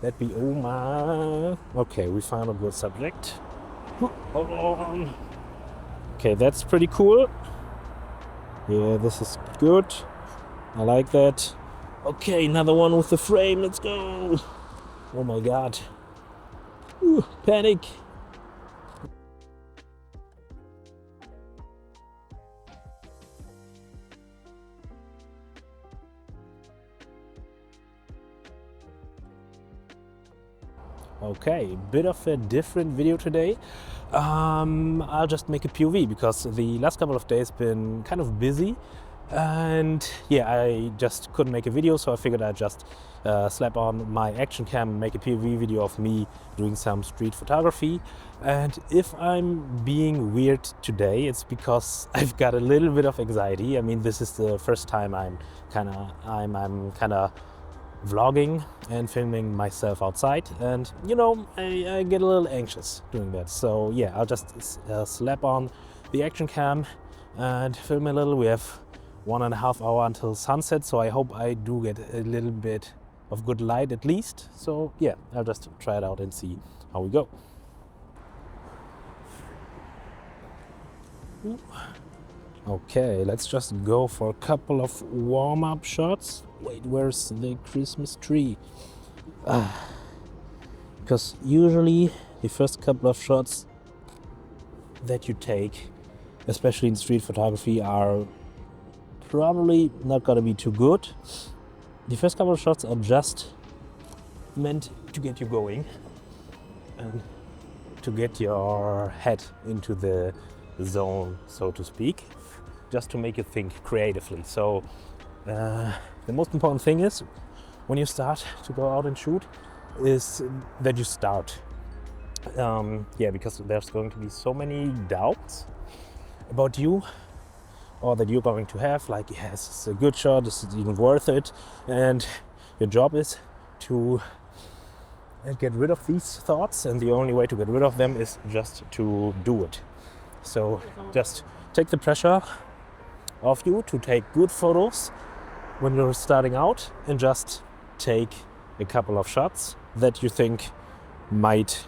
That'd be, oh my. Okay, we found a good subject. Hold on. Okay, that's pretty cool. Yeah, this is good. I like that. Okay, another one with the frame. Let's go. Oh my god. Ooh, panic. Okay, bit of a different video today. I'll just make a POV because the last couple of days been kind of busy, and yeah, I just couldn't make a video, so I figured I'd just slap on my action cam and make a POV video of me doing some street photography. And if I'm being weird today, it's because I've got a little bit of anxiety. I mean, this is the first time I'm kind of vlogging and filming myself outside, and you know, I get a little anxious doing that. So yeah, I'll just slap on the action cam and film a little. We have 1.5 hours until sunset, so I hope I do get a little bit of good light at least. So yeah, I'll just try it out and see how we go. Okay, let's just go for a couple of warm-up shots. Wait, where's the Christmas tree? Because usually the first couple of shots that you take, especially in street photography, are probably not gonna be too good. The first couple of shots are just meant to get you going and to get your head into the zone, so to speak, just to make you think creatively. So the most important thing is, when you start to go out and shoot, is that you start. Yeah, because there's going to be so many doubts about you, or that you're going to have, like, yes, it's a good shot, is it even worth it? And your job is to get rid of these thoughts, and the only way to get rid of them is just to do it. So just take the pressure off you to take good photos when you're starting out, and just take a couple of shots that you think might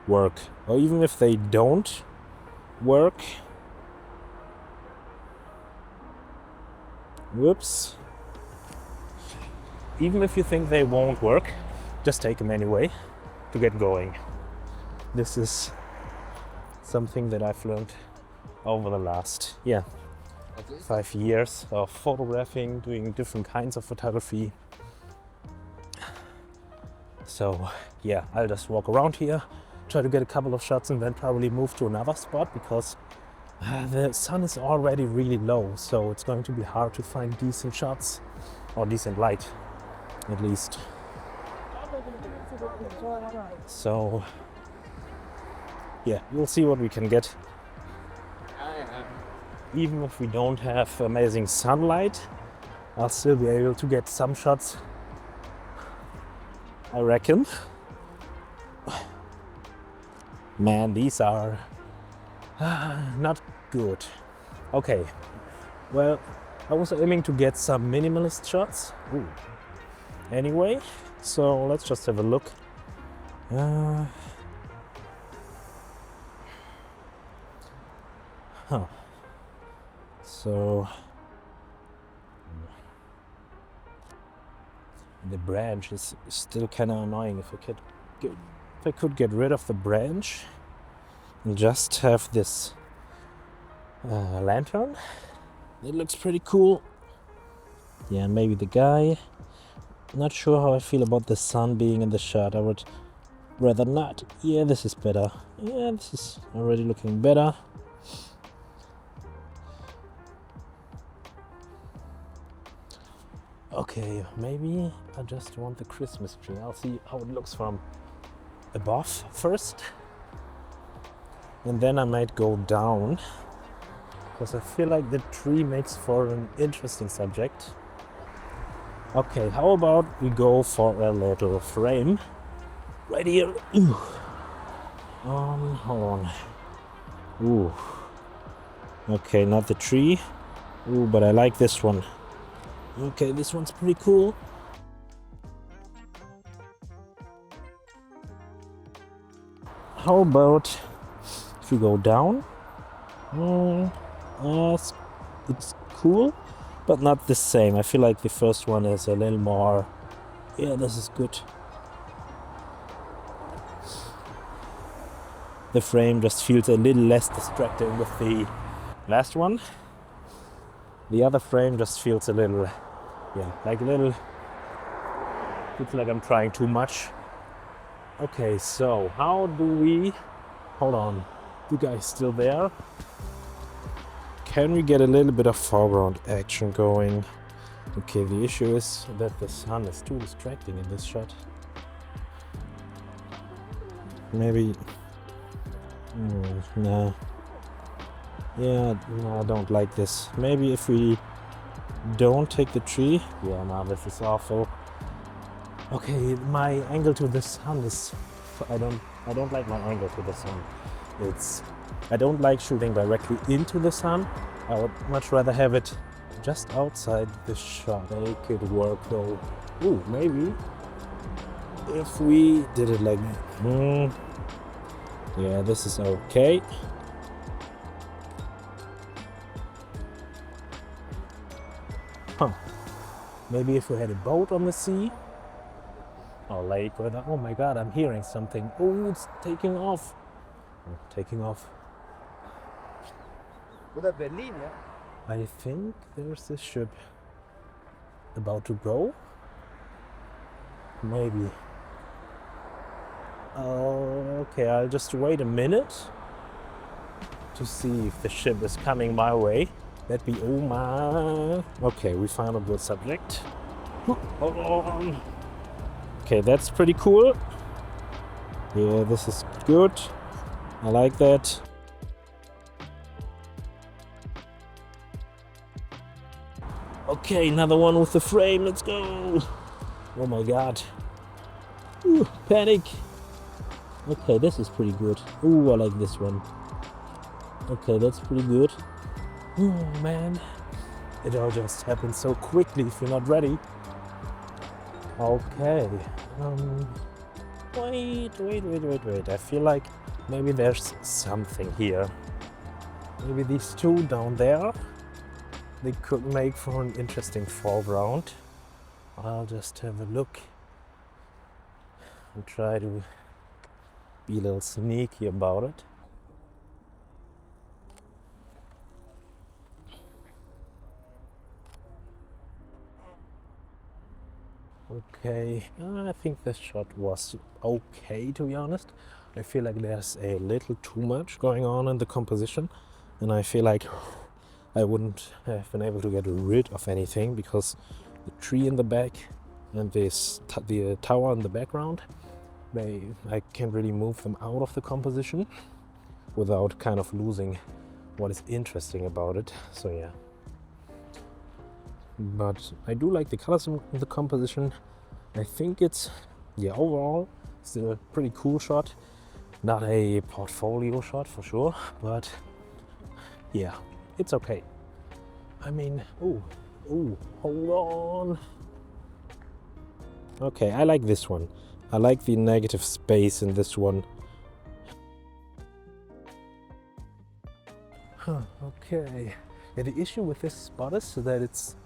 work. Or even if they don't work, whoops, even if you think they won't work, just take them anyway to get going. This is something that I've learned over the last 5 years of photographing, doing different kinds of photography. So yeah, I'll just walk around here, try to get a couple of shots, and then probably move to another spot, because the sun is already really low, so it's going to be hard to find decent shots, or decent light at least. So yeah, we'll see what we can get. Even if we don't have amazing sunlight, I'll still be able to get some shots, I reckon. Man, these are not good. Okay, well, I was aiming to get some minimalist shots. Ooh. Anyway, so let's just have a look. So the branch is still kind of annoying. If I could get rid of the branch and just have this lantern, it looks pretty cool. Yeah, maybe the guy. Not sure how I feel about the sun being in the shot. I would rather not. Yeah, this is better. Yeah, this is already looking better. Okay, maybe I just want the Christmas tree. I'll see how it looks from above first, and then I might go down, because I feel like the tree makes for an interesting subject. Okay, how about we go for a little frame right here. Ooh. Hold on. Ooh. Okay, not the tree. Ooh, but I like this one. Okay, this one's pretty cool. How about if we go down? Yes, it's cool, but not the same. I feel like the first one is a little more. Yeah, this is good. The frame just feels a little less distracting with the last one. The other frame just feels a little, yeah, like a little. Feels like I'm trying too much. Okay, so how do we? Hold on, you guys still there? Can we get a little bit of foreground action going? Okay, the issue is that the sun is too distracting in this shot. Maybe. No. Yeah, no, I don't like this. Maybe if we don't take the tree. Yeah, no, this is awful. Okay, my angle to the sun is. I don't like my angle to the sun. I don't like shooting directly into the sun. I would much rather have it just outside the shot. Make it work though. Ooh, maybe if we did it like yeah, this is okay. Huh. Maybe if we had a boat on the sea or lake or that. Oh my god, I'm hearing something. Oh, it's taking off. Taking off. Oder Berlin, ja? I think there's a ship about to go. Maybe. Okay, I'll just wait a minute to see if the ship is coming my way. That'd be oh my. Okay, we found a good subject. Hold on. Okay, that's pretty cool. Yeah, this is good. I like that. Okay, another one with the frame. Let's go. Oh my god. Ooh, panic. Okay, this is pretty good. Ooh, I like this one. Okay, that's pretty good. Oh man. It all just happens so quickly if you're not ready. Okay. Wait. I feel like maybe there's something here. Maybe these two down there, they could make for an interesting foreground. I'll just have a look and try to be a little sneaky about it. Okay, I think this shot was okay, to be honest. I feel like there's a little too much going on in the composition, and I feel like I wouldn't have been able to get rid of anything because the tree in the back and the tower in the background, I can't really move them out of the composition without kind of losing what is interesting about it. So yeah. But I do like the colors in the composition. I think it's, yeah, overall still a pretty cool shot. Not a portfolio shot for sure, but yeah, it's okay. I mean, hold on. Okay, I like this one. I like the negative space in this one. Okay. Yeah, the issue with this spot is that it's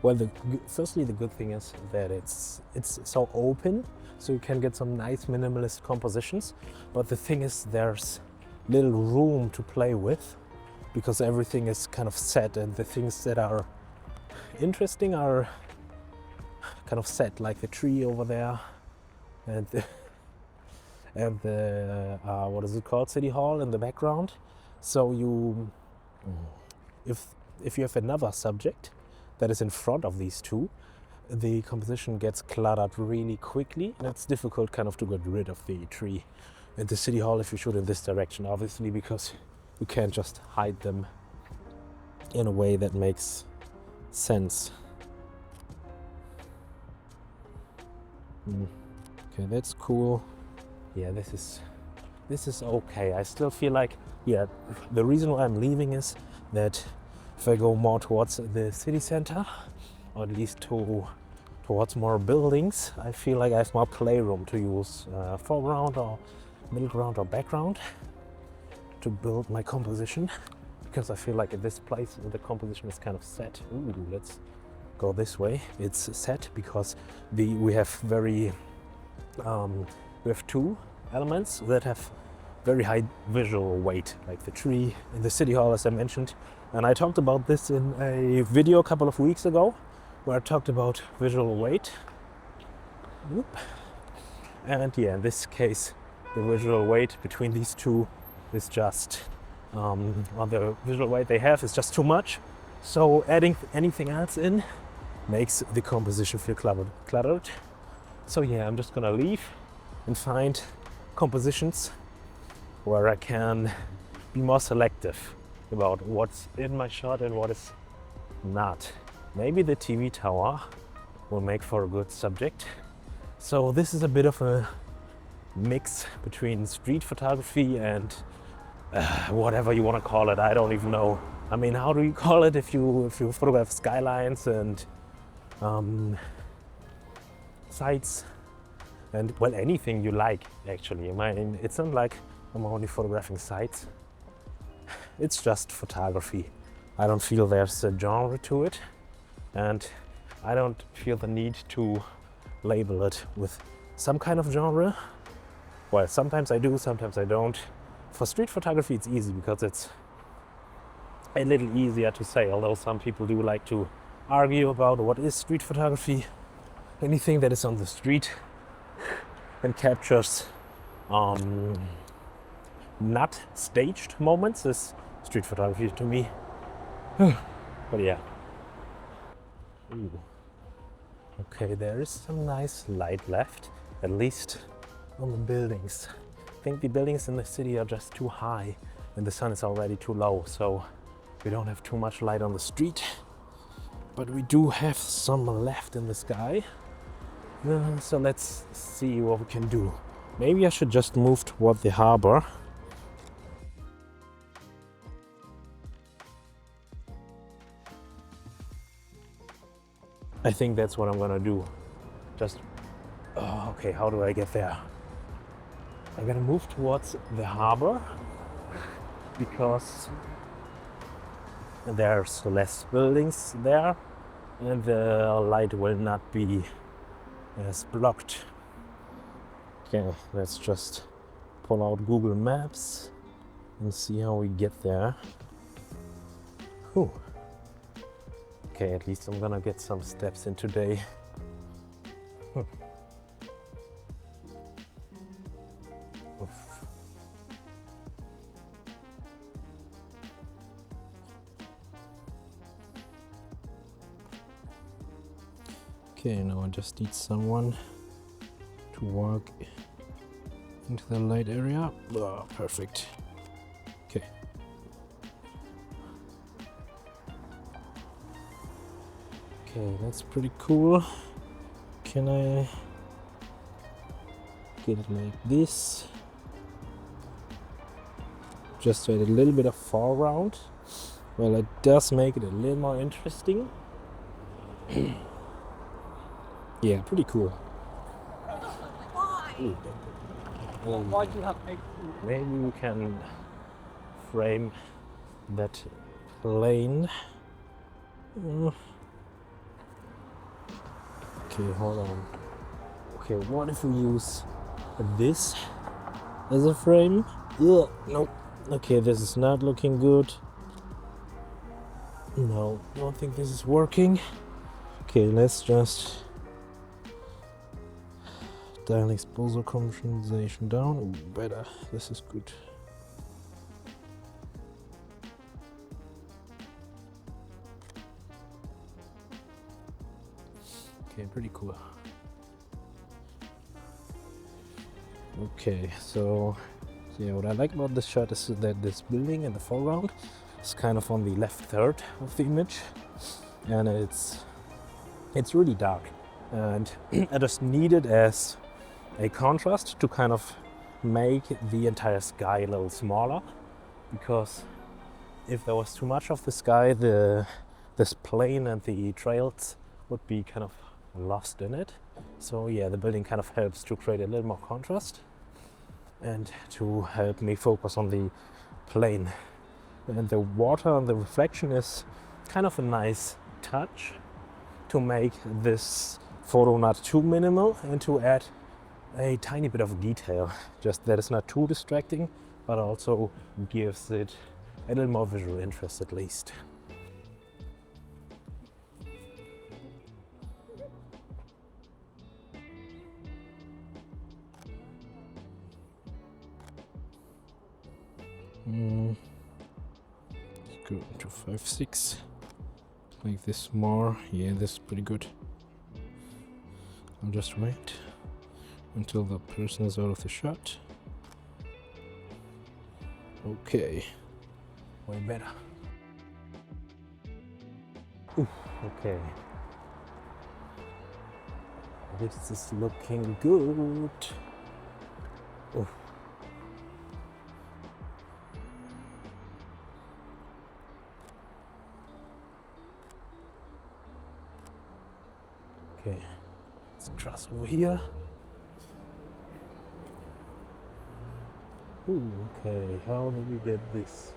well, firstly, the good thing is that it's so open, so you can get some nice minimalist compositions. But the thing is, there's little room to play with because everything is kind of set, and the things that are interesting are kind of set, like the tree over there, and the what is it called, City Hall in the background. So you, if you have another subject that is in front of these two, the composition gets cluttered really quickly, and it's difficult kind of to get rid of the tree and the City Hall if you shoot in this direction, obviously, because you can't just hide them in a way that makes sense. Okay, that's cool. Yeah, this is okay. I still feel like, yeah, the reason why I'm leaving is that if I go more towards the city center, or at least to towards more buildings, I feel like I have more playroom to use foreground or middle ground or background to build my composition, because I feel like at this place the composition is kind of set. Ooh, let's go this way. It's set because we have two elements that have very high visual weight, like the tree in the city hall, as I mentioned. And I talked about this in a video a couple of weeks ago, where I talked about visual weight. Whoop. And yeah, in this case, the visual weight between these two is just, or the visual weight they have is just too much. So adding anything else in makes the composition feel cluttered. So yeah, I'm just gonna leave and find compositions where I can be more selective about what's in my shot and what is not. Maybe the TV tower will make for a good subject. So this is a bit of a mix between street photography and whatever you want to call it. I don't even know. I mean, how do you call it if you photograph skylines and sites and, well, anything you like, actually. I mean, it's not like I'm only photographing sites. It's just photography. I don't feel there's a genre to it, and I don't feel the need to label it with some kind of genre. Well, sometimes I do, sometimes I don't. For street photography it's easy because it's a little easier to say, although some people do like to argue about what is street photography. Anything that is on the street and captures not staged moments is street photography to me. But yeah. Ooh. Okay, there is some nice light left, at least on the buildings. I think the buildings in the city are just too high and the sun is already too low, so we don't have too much light on the street. But we do have some left in the sky. So let's see what we can do. Maybe I should just move toward the harbor. I think that's what I'm gonna do. Okay, how do I get there? I'm gonna move towards the harbor because there's less buildings there and the light will not be as blocked. Okay, let's just pull out Google Maps and see how we get there. Whew. Okay, at least I'm gonna get some steps in today. Okay, now I just need someone to walk into the light area. Oh, perfect. Okay. Okay, that's pretty cool. Can I get it like this? Just to add a little bit of foreground. Well, it does make it a little more interesting. Yeah, pretty cool. Why do you have eggs? Maybe we can frame that plane. Okay, hold on. Okay, what if we use this as a frame? Ugh, nope. Okay, this is not looking good. No, don't think this is working. Okay, let's just dial exposure compensation down. Ooh, better. This is good. Okay, pretty cool. Okay, so yeah, what I like about this shot is that this building in the foreground is kind of on the left third of the image, and it's really dark, and I just need it as a contrast to kind of make the entire sky a little smaller, because if there was too much of the sky, this plane and the trails would be kind of lost in it. So yeah, the building kind of helps to create a little more contrast and to help me focus on the plane. And the water and the reflection is kind of a nice touch to make this photo not too minimal and to add a tiny bit of detail, just that it's not too distracting, but also gives it a little more visual interest at least. Let's go to 5.6. Make this more. Yeah, this is pretty good. I'll just wait until the person is out of the shot. Okay, way better. Ooh, okay. This is looking good. Ooh. Okay, let's cross over here. Ooh, okay, how do we get this?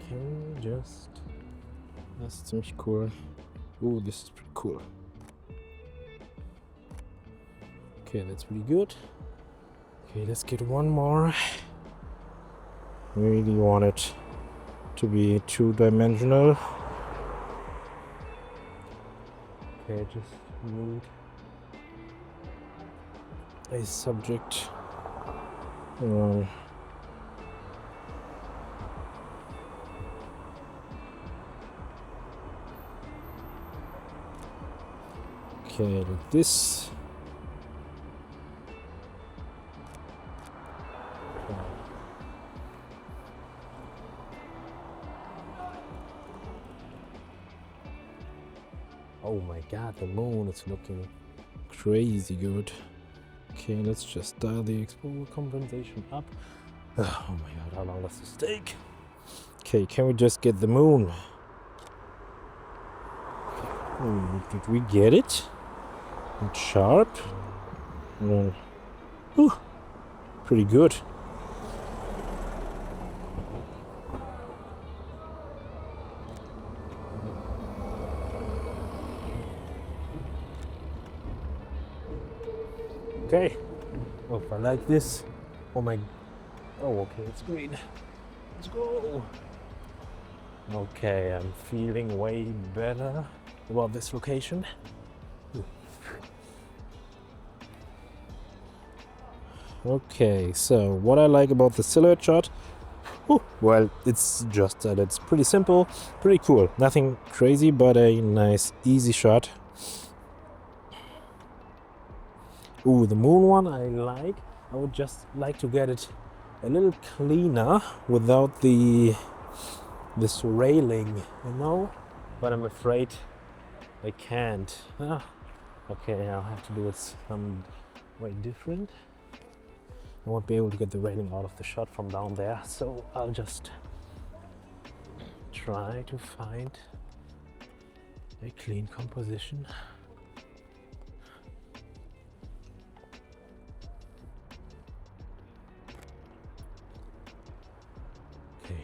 Can we just... That's ziemlich cool. Ooh, this is pretty cool. Okay, that's pretty good. Okay, let's get one more. Really want it to be two-dimensional. Okay, just need a subject. Okay, like this. Oh my god, the moon is looking crazy good. Okay, let's just dial the exposure compensation up. Oh my god, how long does this take? Okay, can we just get the moon? Oh, did we get it? It's sharp. Pretty good. Okay. Oh, if I like this. Oh my. Oh, okay, it's green. Let's go. Okay, I'm feeling way better about this location. Okay, so what I like about the silhouette shot, well, it's just that it's pretty simple, pretty cool. Nothing crazy, but a nice, easy shot. Ooh, the moon one I like. I would just like to get it a little cleaner without this railing, you know? But I'm afraid I can't. Okay, I'll have to do it some way different. I won't be able to get the railing out of the shot from down there, so I'll just try to find a clean composition. Okay,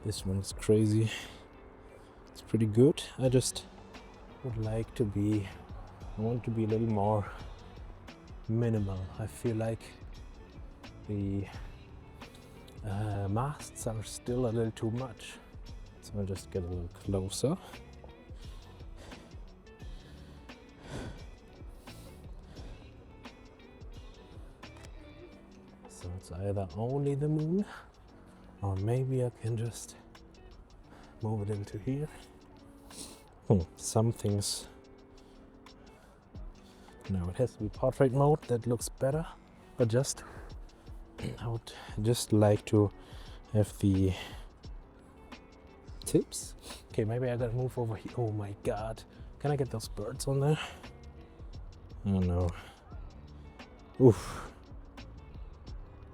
this one's crazy. It's pretty good. I just would like to be, I want to be a little more minimal. I feel like the masts are still a little too much. So I'll just get a little closer. So it's either only the moon, or maybe I can just move it into here. Some things. No, it has to be portrait mode. That looks better. But just, I would just like to have the tips. Okay, maybe I gotta move over here. Oh my god, Can I get those birds on there? Oh no. Oof.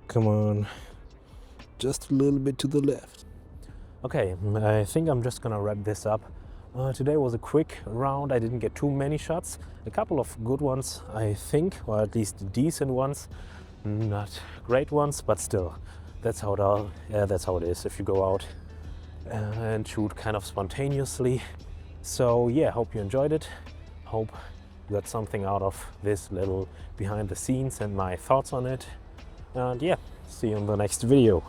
Come on. Just a little bit to the left. Okay, I think I'm just gonna wrap this up. Today was a quick round. I didn't get too many shots. A couple of good ones, I think, or at least decent ones. Not great ones, but still, that's how it is if you go out and shoot kind of spontaneously. So yeah, hope you enjoyed it. Hope you got something out of this little behind the scenes and my thoughts on it. And yeah, see you in the next video.